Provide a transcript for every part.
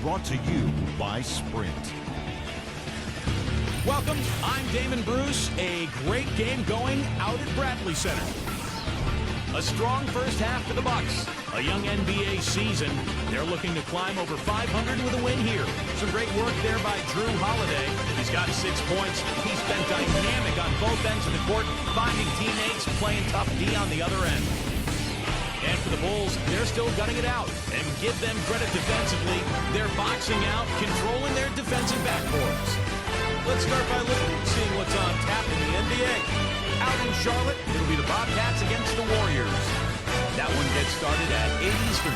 brought to you by Sprint. Welcome, I'm Damon Bruce. A great game going out at Bradley Center. A strong first half for the Bucks. A young NBA season. They're looking to climb over 500 with a win here. Some great work there by Drew Holiday. He's got 6 points. He's been dynamic on both ends of the court, finding teammates, playing tough D on the other end. And for the Bulls, they're still gutting it out. And give them credit defensively. They're boxing out, controlling their defensive backboards. Let's start by seeing what's on tap in the NBA. Out in Charlotte, it'll be the Bobcats against the Warriors. That one gets started at 8 Eastern.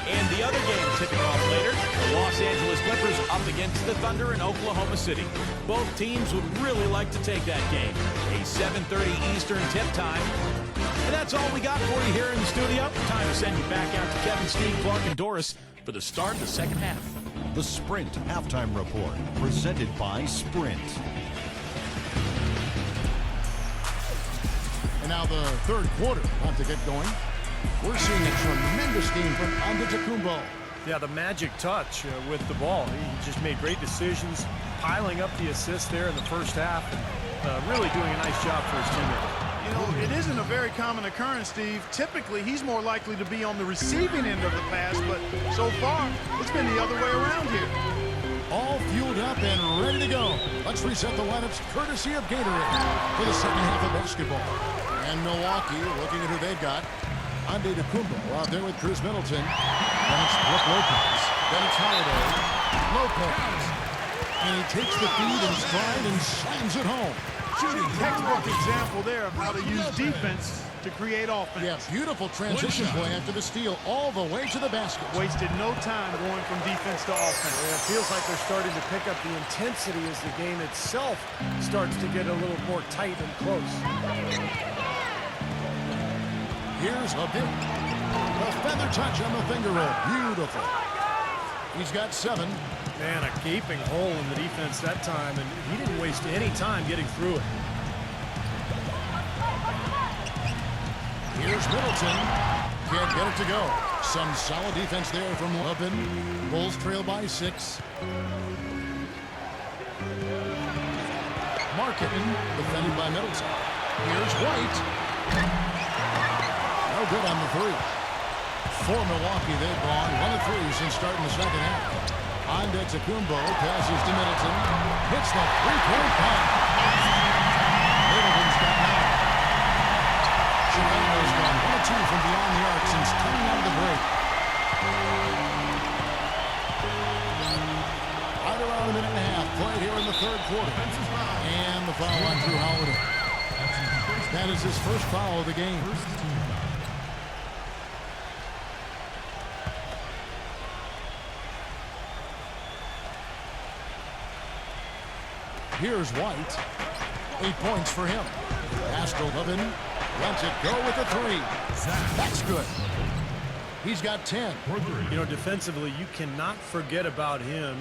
And the other game tipping off later, the Los Angeles Clippers up against the Thunder in Oklahoma City. Both teams would really like to take that game. A 7:30 Eastern tip time. And that's all we got for you here in the studio. Time to send you back out to Kevin, Steve, Clark, and Doris for the start of the second half. The Sprint Halftime Report, presented by Sprint. And now the third quarter about to get going. We're seeing a tremendous game from Antetokounmpo. Yeah, the magic touch with the ball. He just made great decisions, piling up the assists there in the first half, and really doing a nice job for his teammates. You know, it isn't a very common occurrence, Steve. Typically, he's more likely to be on the receiving end of the pass, but so far, it's been the other way around here. All fueled up and ready to go. Let's reset the lineups courtesy of Gatorade for the second half of basketball. And Milwaukee looking at who they've got. Antetokounmpo out there with Chris Middleton. Then it's Brook Lopez. Then it's Holiday. Lopez. And he takes the feed in stride and slams it home. Shooting textbook example there of how to use defense to create offense. Yeah, beautiful transition play after the steal all the way to the basket. Wasted no time going from defense to offense. Yeah, it feels like they're starting to pick up the intensity as the game itself starts to get a little more tight and close. Here's a bit. A feather touch on the finger roll. Beautiful. He's got 7. Man, a gaping hole in the defense that time, and he didn't waste any time getting through it. Here's Middleton. Can't get it to go. Some solid defense there from Lupin. Bulls trail by 6. Marketing, defended by Middleton. Here's White. No good on the 3. For Milwaukee, they've gone 1 of 3 since starting the second half. Antetokounmpo passes to Middleton. Hits the three-point pass. Middleton's got 9. Chicago's gone 1 of 2 from beyond the arc since coming out of the break. Right around a minute and a half played here in the third quarter. And the foul on Drew Holiday. That is his first foul of the game. Here's White. 8 points for him. Pass to Levin. Lets it go with a 3. That's good. He's got 10. You know, defensively, you cannot forget about him.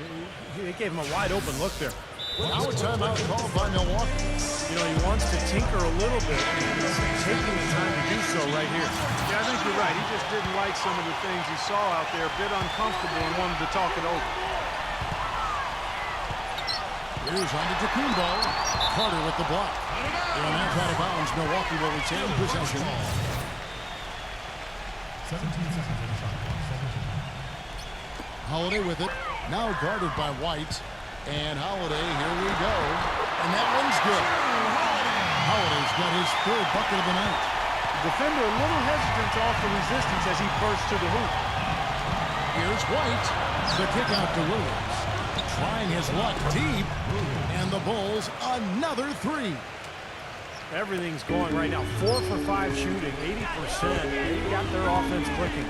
They gave him a wide open look there. Now a timeout called by Milwaukee. You know, he wants to tinker a little bit. He's taking the time to do so right here. Yeah, I think you're right. He just didn't like some of the things he saw out there. A bit uncomfortable and wanted to talk it over. Here's Antetokounmpo. Carter with the block. And that's out of bounds. Milwaukee will retain possession. 17 seconds on the shot clock. Holiday with it. Now guarded by White. And Holiday, here we go. And that one's good. Holiday's got his 3rd bucket of the night. The defender a little hesitant to offer resistance as he bursts to the hoop. Here's White. The kick out to Williams. Trying his luck deep. And the Bulls, another 3. Everything's going right now. 4 for 5 shooting, 80%. They got their offense clicking.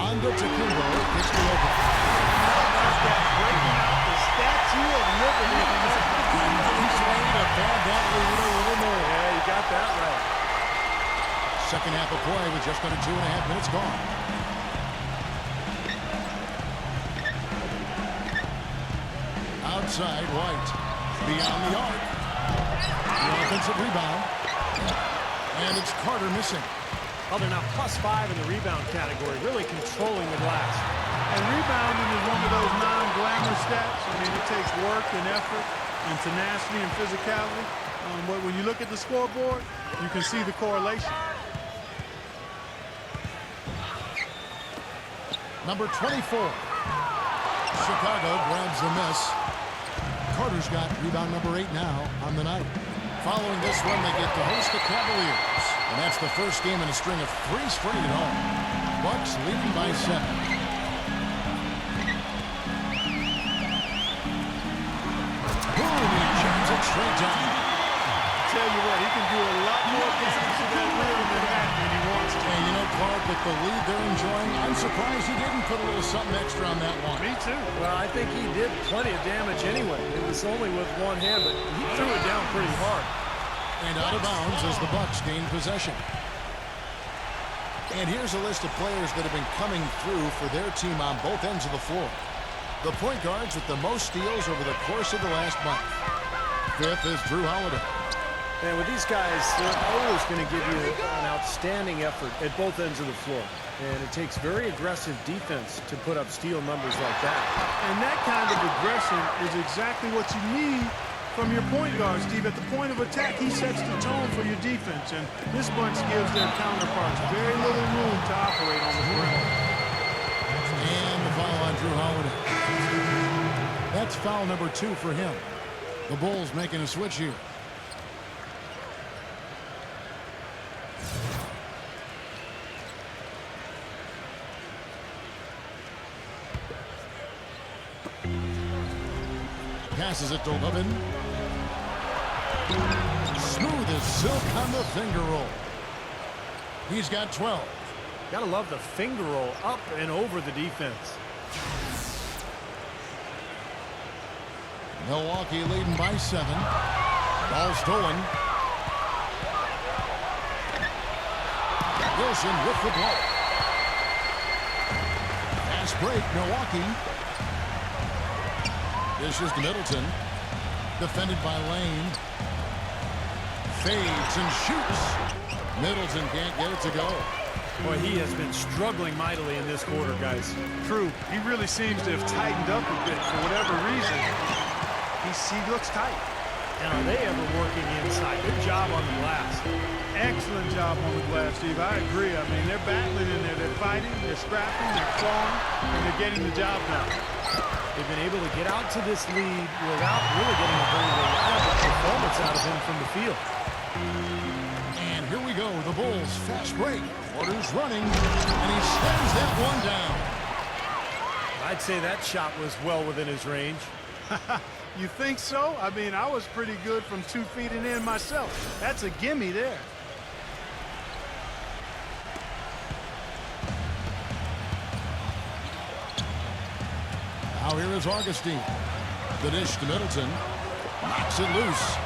Antetokounmpo gets the open. Breaking out the Statue of Liberty. He's ready to pad that lead a little more. Yeah, you got that right. Second half of play with just under 2.5 minutes gone. Outside, White. Beyond the arc. The offensive rebound. And it's Carter missing. Well, they're now +5 in the rebound category, really controlling the glass. And rebounding is one of stats. I mean, it takes work and effort and tenacity and physicality. But when you look at the scoreboard, you can see the correlation. Number 24. Chicago grabs the miss. Carter's got rebound number 8 now on the night. Following this one, they get to host the Cavaliers. And that's the first game in a string of 3 straight at home. Bucks leading by 7. Boom, he jams it straight down. Tell you what, he can do a lot more damage to that rim than that when he wants to. And you know, Clark, with the lead they're enjoying, I'm surprised he didn't put a little something extra on that one. Me too. Well, I think he did plenty of damage anyway. It was only with one hand, but he threw it down pretty hard. And out of bounds as the Bucks gain possession. And here's a list of players that have been coming through for their team on both ends of the floor. The point guards with the most steals over the course of the last month. 5th is Drew Holiday. And with these guys, they're always going to give you an outstanding effort at both ends of the floor. And it takes very aggressive defense to put up steal numbers like that. And that kind of aggression is exactly what you need from your point guard, Steve. At the point of attack, he sets the tone for your defense. And this bunch gives their counterparts very little room to operate on the perimeter. And the foul on Drew Holiday. That's foul number 2 for him. The Bulls making a switch here. Passes it to Levin. Smooth as silk on the finger roll. He's got 12. Gotta love the finger roll up and over the defense. Milwaukee leading by 7. Ball stolen. Wilson with the ball. Fast break, Milwaukee. Dishes to Middleton. Defended by Lane. Fades and shoots. Middleton can't get it to go. Boy, he has been struggling mightily in this quarter, guys. True. He really seems to have tightened up a bit for whatever reason. He looks tight. And are they ever working inside? Good job on the glass. Excellent job on the glass, Steve. I agree. I mean, they're battling in there. They're fighting, they're scrapping, they're clawing, and they're getting the job done. They've been able to get out to this lead without really getting a very reliable performance out of him from the field. And here we go. The Bulls fast break. Porter's running, and he slams that one down. I'd say that shot was well within his range. You think so? I mean, I was pretty good from 2 feet and in myself. That's a gimme there. Now here is Augustine. The dish to Middleton. Knocks it loose.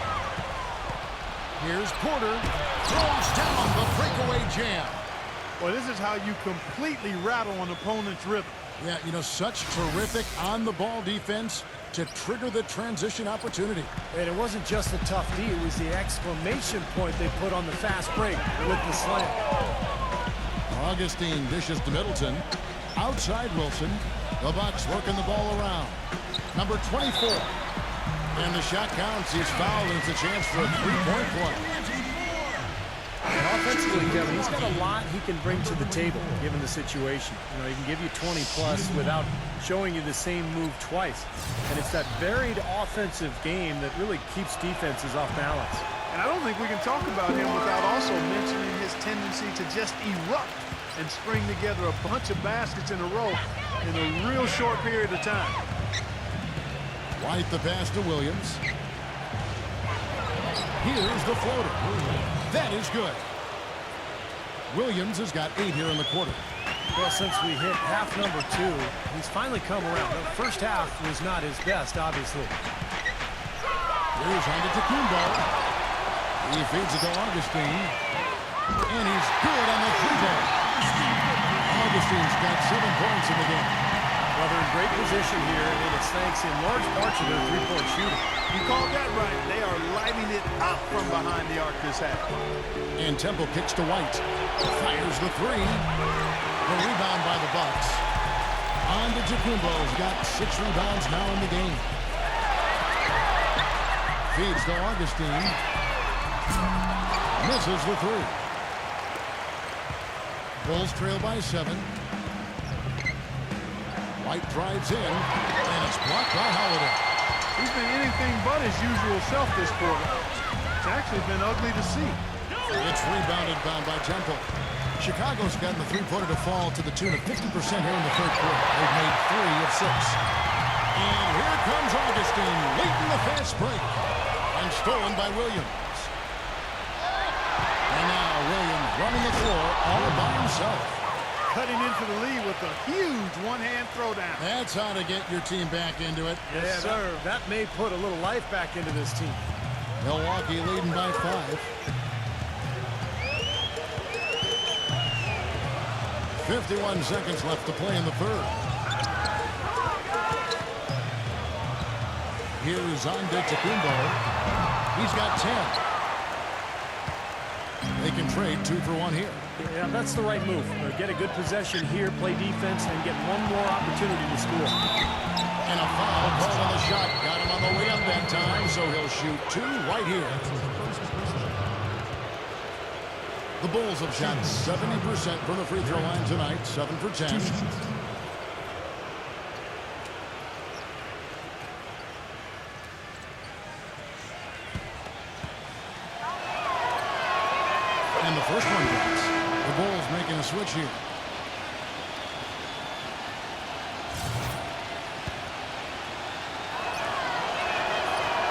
Here's Porter. Throws down the breakaway jam. Well, this is how you completely rattle an opponent's rhythm. Yeah, you know, such terrific on-the-ball defense to trigger the transition opportunity. And it wasn't just the tough D, it was the exclamation point they put on the fast break with the slam. Augustine dishes to Middleton. Outside Wilson. The Bucks working the ball around. Number 24. And the shot counts. He's fouled, and it's a chance for a 3-point play. And offensively, Kevin, he's got a lot he can bring to the table, given the situation. You know, he can give you 20-plus without showing you the same move twice. And it's that varied offensive game that really keeps defenses off balance. And I don't think we can talk about him without also mentioning his tendency to just erupt and string together a bunch of baskets in a row in a real short period of time. White the pass to Williams. Here's the floater. That is good. Williams has got 8 here in the quarter. Well, since we hit half number 2, he's finally come around. The first half was not his best, obviously. Here's Antetokounmpo. He feeds it to Augustine. And he's good on the 3-ball. Augustine's got 7 points in the game. Well, they're in great position here, and it's thanks in large part to their 3-point shooting. You called that right. They are lighting it up from behind the arc this half. And Temple kicks to White. Fires the 3. The rebound by the Bucks. On to Tacumbo. He's got 6 rebounds now in the game. Feeds to Augustine. Misses the 3. Bulls trail by 7. White drives in, and it's blocked by Holiday. He's been anything but his usual self this quarter. It's actually been ugly to see. It's rebounded down by Temple. Chicago's gotten the three-pointer to fall to the tune of 50% here in the third quarter. They've made 3 of 6. And here comes Augustine, late in the fast break. And stolen by Williams. And now Williams running the floor all by himself. Cutting into the lead with a huge one-hand throwdown. That's how to get your team back into it. Yes, sir. That may put a little life back into this team. Milwaukee leading by 5. 51 seconds left to play in the third. Here's Antetokounmpo. He's got 10. They can trade 2 for 1 here. Yeah, that's the right move. Get a good possession here, play defense, and get one more opportunity to score. And a foul called on the shot. Got him on the way up that time, so he'll shoot 2 right here. The Bulls have shot 70% from the free throw line tonight, 7 for 10. And the first one drops. The Bulls making a switch here.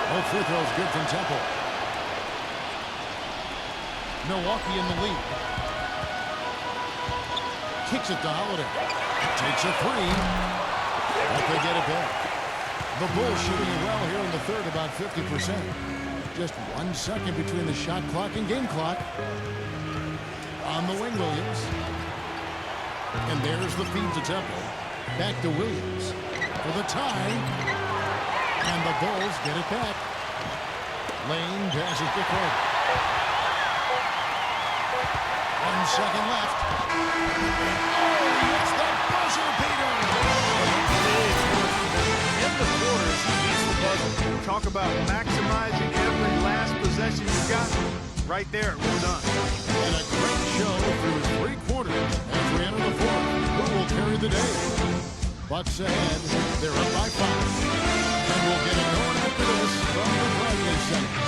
Both free throws good from Temple. Milwaukee in the lead. Kicks it to Holiday. Takes a 3. But they get it back. The Bulls shooting well here in the third, about 50%. Just 1 second between the shot clock and game clock. On the wing, Williams. And there's the feed to Temple. Back to Williams for the tie. And the Bulls get it back. Lane passes to Craig. 1 second left. Oh, it's the buzzer beater. In the quarters, he beats the buzzer. Talk about maximizing every last possession you got. Right there, we're done. And a great show through 3 quarters as we enter the fourth. Who will carry the day? Bucks ahead. They're up by 5. And we'll get it going after this from the Bradley Center.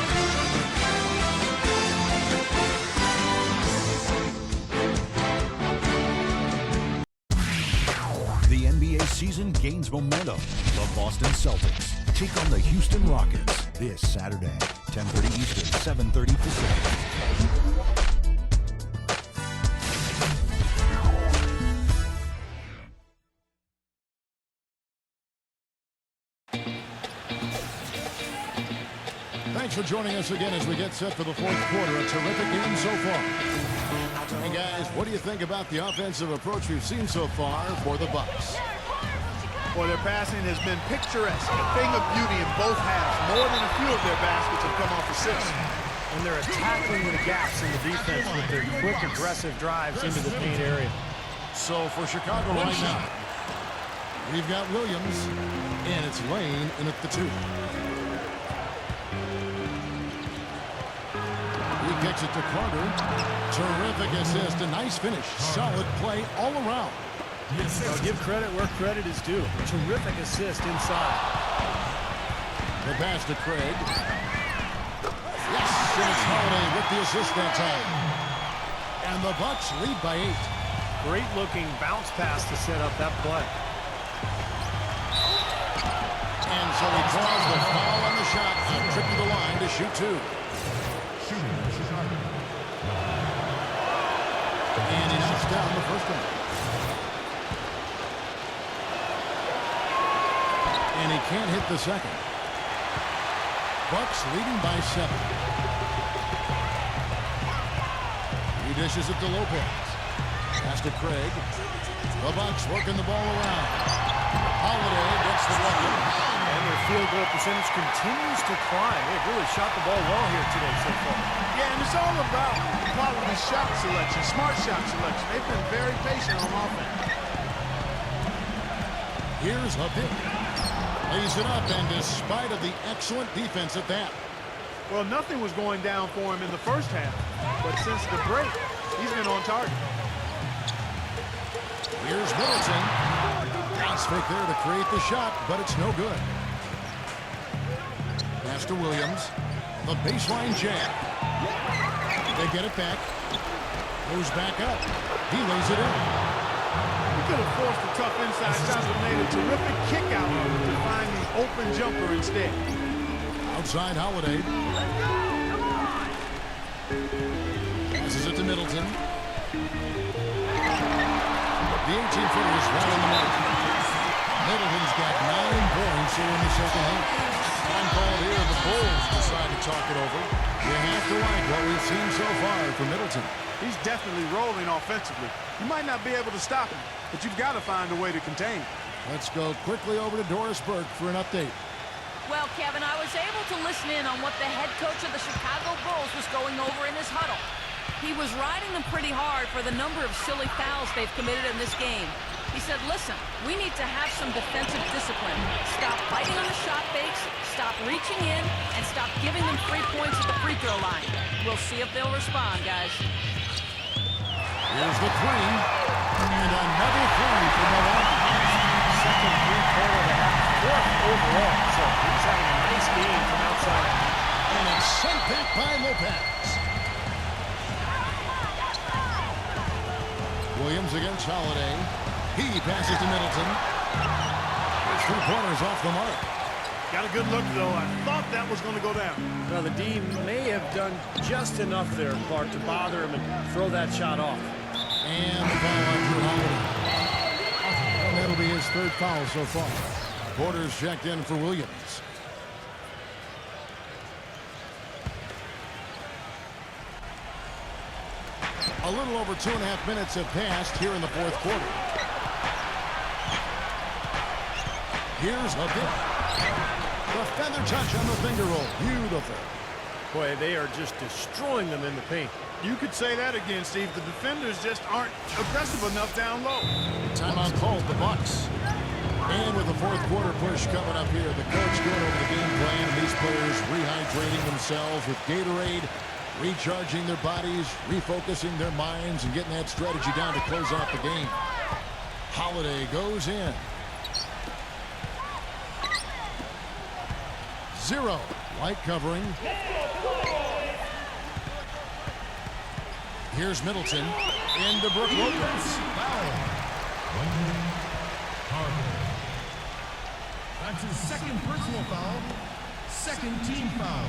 The NBA season gains momentum. The Boston Celtics take on the Houston Rockets this Saturday, 10:30 Eastern, 7:30 Pacific. Thanks for joining us again as we get set for the fourth quarter. A terrific game so far. Hey guys, what do you think about the offensive approach we've seen so far for the Bucks? Well, their passing has been picturesque, a thing of beauty in both halves. More than a few of their baskets have come off assists. And they're attacking the gaps in the defense with their quick, aggressive drives into the paint area. So for Chicago right now, we've got Williams, and it's Lane in at the 2. He kicks it to Carter. Terrific assist, a nice finish. Solid play all around. I'll give credit where credit is due. Terrific assist inside. The pass to Craig. Yes, and it's Holiday with the assist that time. And the Bucks lead by 8. Great looking bounce pass to set up that play. And so he draws the foul on the shot and trip to the line to shoot 2. And he knocks down the first one. And he can't hit the second. Bucks leading by 7. He dishes it to Lopez. Pass to Craig. The Bucks working the ball around. Holiday gets the bucket. And their field goal percentage continues to climb. They've really shot the ball well here today so far. Yeah, and it's all about quality shot selection, smart shot selection. They've been very patient on offense. Here's a pick. Lays it up, and despite of the excellent defense at that. Well, nothing was going down for him in the first half, but since the break, he's been on target. Here's Middleton. Pass fake there to create the shot, but it's no good. Pass to Williams. The baseline jab. They get it back. Goes back up. He lays it in. He could have forced a tough inside shot but made a terrific kick out of it to find the open jumper instead. Outside Holiday. Passes it to Middleton. The 18-footer is right on the mark. Middleton's got 9 points here in the second half. Time called here. The Bulls decide to talk it over. You have to like what we've seen so far from Middleton. He's definitely rolling offensively. You might not be able to stop him, but you've got to find a way to contain him. Let's go quickly over to Doris Burke for an update. Well, Kevin, I was able to listen in on what the head coach of the Chicago Bulls was going over in his huddle. He was riding them pretty hard for the number of silly fouls they've committed in this game. He said, listen, we need to have some defensive discipline. Stop fighting on the shot fakes, stop reaching in, and stop giving them free points at the free throw line. We'll see if they'll respond, guys. Here's the three. And another three for Milwaukee. Second three-quarter of the half, 4th overall. So he's having a nice game from outside. And it's sent back by Lopez. Williams against Holiday. He passes to Middleton. His 3 pointers off the mark. Got a good look, though. I thought that was going to go down. Now, the D may have done just enough there, Clark, to bother him and throw that shot off. And the foul on Drew Holiday. And that'll be his 3rd foul so far. Porter's checked in for Williams. A little over 2.5 minutes have passed here in the 4th quarter. Here's a dip. The feather touch on the finger roll. Beautiful. Boy, they are just destroying them in the paint. You could say that again, Steve. The defenders just aren't aggressive enough down low. Timeout called the Bucks. And with the 4th quarter push coming up here, the coach going over the game plan, and these players rehydrating themselves with Gatorade, recharging their bodies, refocusing their minds, and getting that strategy down to close out the game. Holiday goes in. 0. Light covering. Here's Middleton. Into Brook Lopez. That's his 2nd personal foul, 2nd team foul.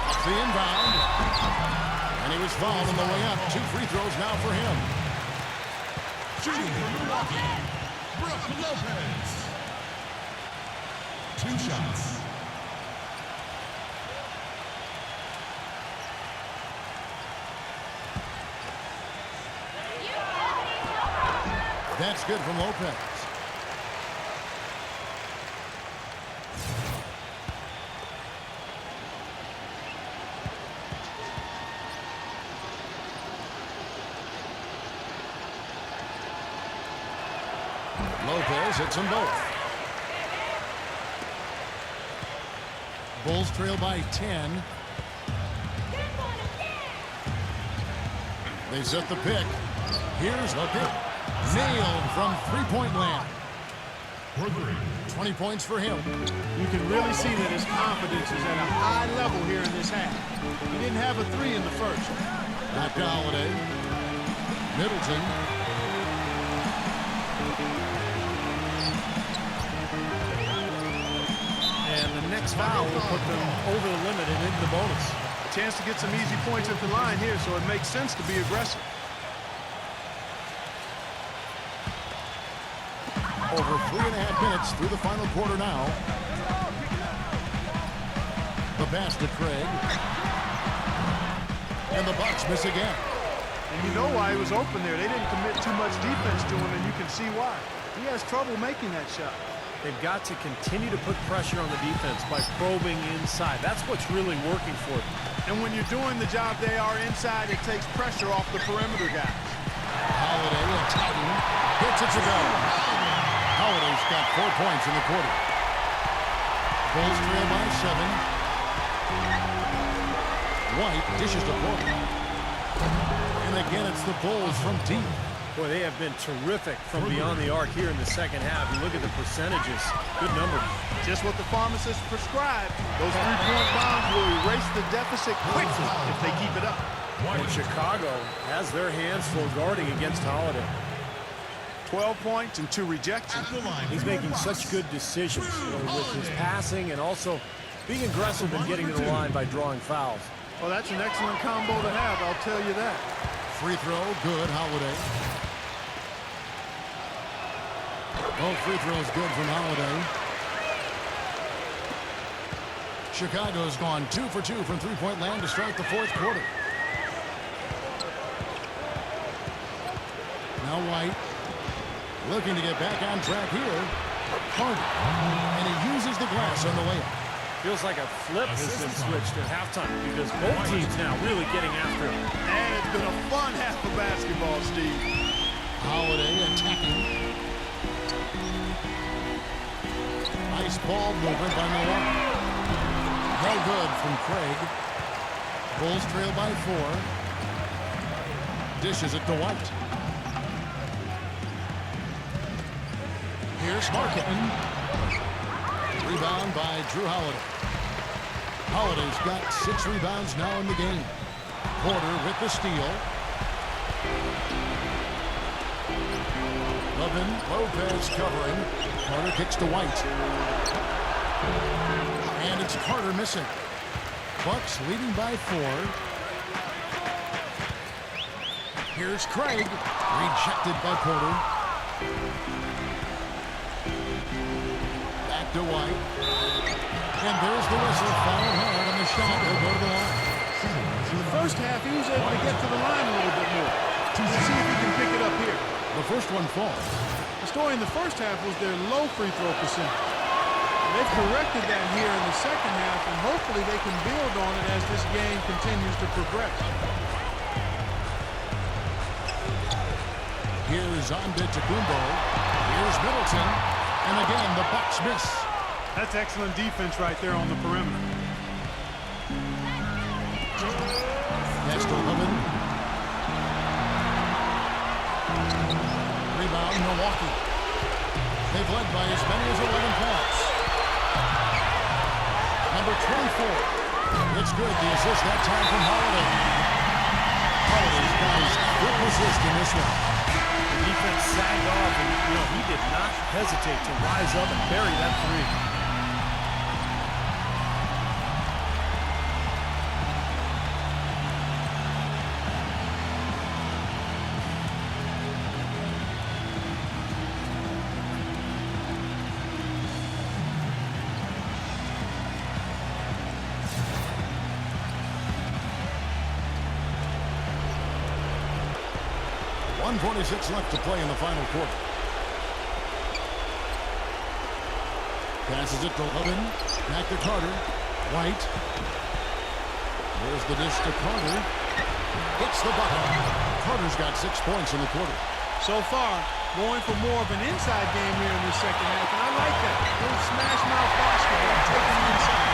Off the inbound. And he was fouled on the way up. 2 free throws now for him. Shooting for Milwaukee, Brook Lopez. 2 shots. That's good from Lopez. Lopez hits them both. Bulls trail by 10. They set the pick. Here's the pick. Nailed from 3-point land. 20 points for him. You can really see that his confidence is at a high level here in this half. He didn't have a 3 in the first. Back to Holiday. Middleton. And the next foul will put them over the limit and into the bonus. A chance to get some easy points at the line here, so it makes sense to be aggressive. Over 3.5 minutes through the final quarter now. The pass to Craig. And the Bucks miss again. And you know why he was open there. They didn't commit too much defense to him, and you can see why. He has trouble making that shot. They've got to continue to put pressure on the defense by probing inside. That's what's really working for them. And when you're doing the job they are inside, it takes pressure off the perimeter guys. Holiday attacking. Gets it to go. Holiday's got 4 points in the quarter. Bulls trail by 7. White dishes to Porter. And again, it's the Bulls from deep. Boy, they have been terrific from beyond the arc here in the second half. You look at the percentages. Good number. Just what the pharmacist prescribed. Those three-point bombs will erase the deficit quickly if they keep it up. And Chicago has their hands full guarding against Holiday. 12 points and 2 rejections. He's making such good decisions with his passing and also being aggressive and getting to the line by drawing fouls. Well, that's an excellent combo to have, I'll tell you that. Free throw, good, Holiday. Both free throws good from Holiday. Chicago's gone 2 for 2 from three-point land to start the fourth quarter. Now White looking to get back on track here. Carter, and he uses the glass on the layup. Feels like a flip has been switched at halftime because both teams now really getting after him. And it's been a fun half of basketball, Steve. Holiday attacking. Nice ball movement by Milwaukee. No good from Craig. Bulls trail by 4. Dishes it to White. Here's Marketing. Rebound by Drew Holiday. Holiday's got 6 rebounds now in the game. Porter with the steal. Lopez covering. Carter kicks to White. And it's Carter missing. Bucks leading by 4. Here's Craig. Rejected by Porter. Back to White. And there's the whistle. Fouled hard on the shot. He'll go to the line. In the first half, he was able to get to the line a little bit more. Let's see if he can pick it up here. The first one falls. The story in the first half was their low free throw percentage. They've corrected that here in the second half, and hopefully they can build on it as this game continues to progress. Here's Antetokounmpo. Here's Middleton. And again, the Bucks miss. That's excellent defense right there on the perimeter. Next to Levin. Rebound, Milwaukee. They've led by as many as 11 points. Number 24. It's good. The assist that time from Holiday. Holiday's got his quick assist in this one. The defense sagged off, and he did not hesitate to rise up and bury that three. .146 left to play in the final quarter. Passes it to Levin. Back to Carter. White. There's the dish to Carter. Hits the bucket. Carter's got 6 points in the quarter. So far, going for more of an inside game here in the second half, and I like that. A little smash mouth basketball, taking it inside.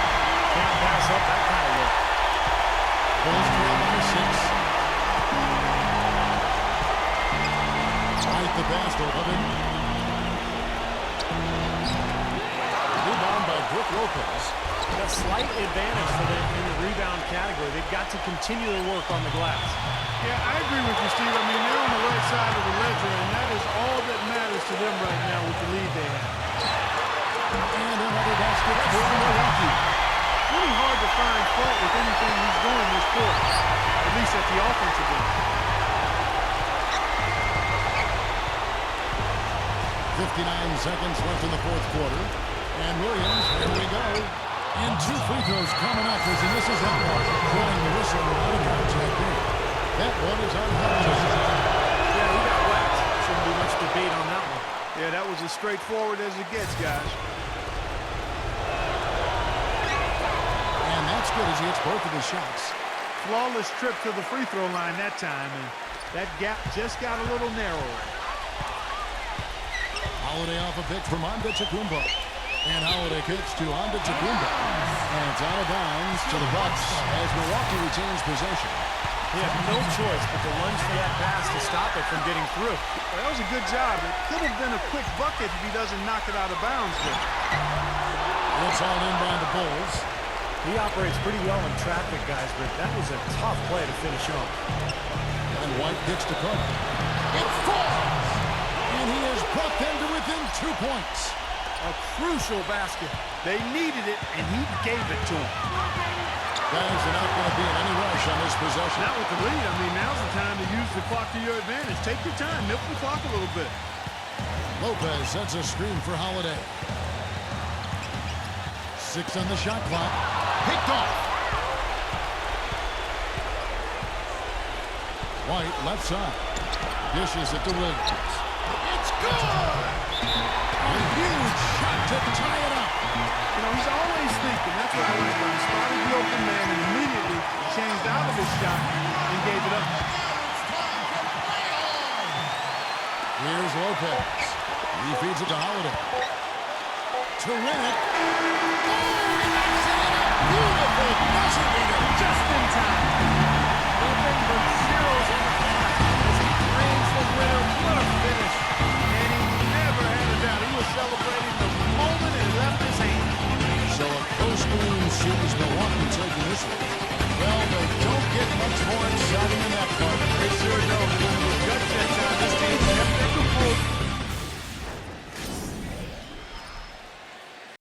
Can't pass up that kind of look. Bulls trail by 6. White the pass to Levin. Rebound by Brook Lopez. A slight advantage for them in the rebound category. They've got to continue to work on the glass. Yeah, I agree with you, Steve. I mean, they're on the right side of the ledger, and that is all that matters to them right now with the lead they have. And another basket for Milwaukee. Really hard to find fault with anything he's doing this quarter, at least at the offensive end. 59 seconds left in the fourth quarter. And Williams, here we go. And 2 free throws coming up as he misses that one. Blowing the whistle without a contact there. That one is on Hutchinson. Yeah, he got whacked. Shouldn't be much debate on that one. Yeah, that was as straightforward as it gets, guys. And that's good as he hits both of his shots. flawless trip to the free throw line that time, and that gap just got a little narrower. Holiday off a pick from Antetokounmpo. And Holiday kicks to Antetokounmpo. And it's out of bounds to the Bucks as Milwaukee retains possession. He had no choice but to lunge for that pass to stop it from getting through. Well, that was a good job. It could have been a quick bucket if he doesn't knock it out of bounds there. It's all in by the Bulls. He operates pretty well in traffic, guys, but that was a tough play to finish off. And White kicks to Cook. It falls! And he has brought them to within 2 points. A crucial basket. They needed it, and he gave it to them. Guys are not going to be in any rush on this possession. Not with the lead. I mean, now's the time to use the clock to your advantage. Take your time. Milk the clock a little bit. Lopez sets a screen for Holiday. 6 on the shot clock. Picked off. White left side. Dishes it to Williams. It's good! A huge shot to tie it up. You know, he's always thinking. That's what I like. He spotted the open man and immediately changed out of his shot and gave it up. Here's Lopez. He feeds it to Holiday. To win it. Beautiful buzzer beater. Just in time. Nothing but zeros on the clock as he drains the winner. What a finish. And he never had a doubt. He was celebrating the moment it left his hand. So a close game sees Milwaukee taking this one. Well, they don't get much more exciting than that part. They sure don't.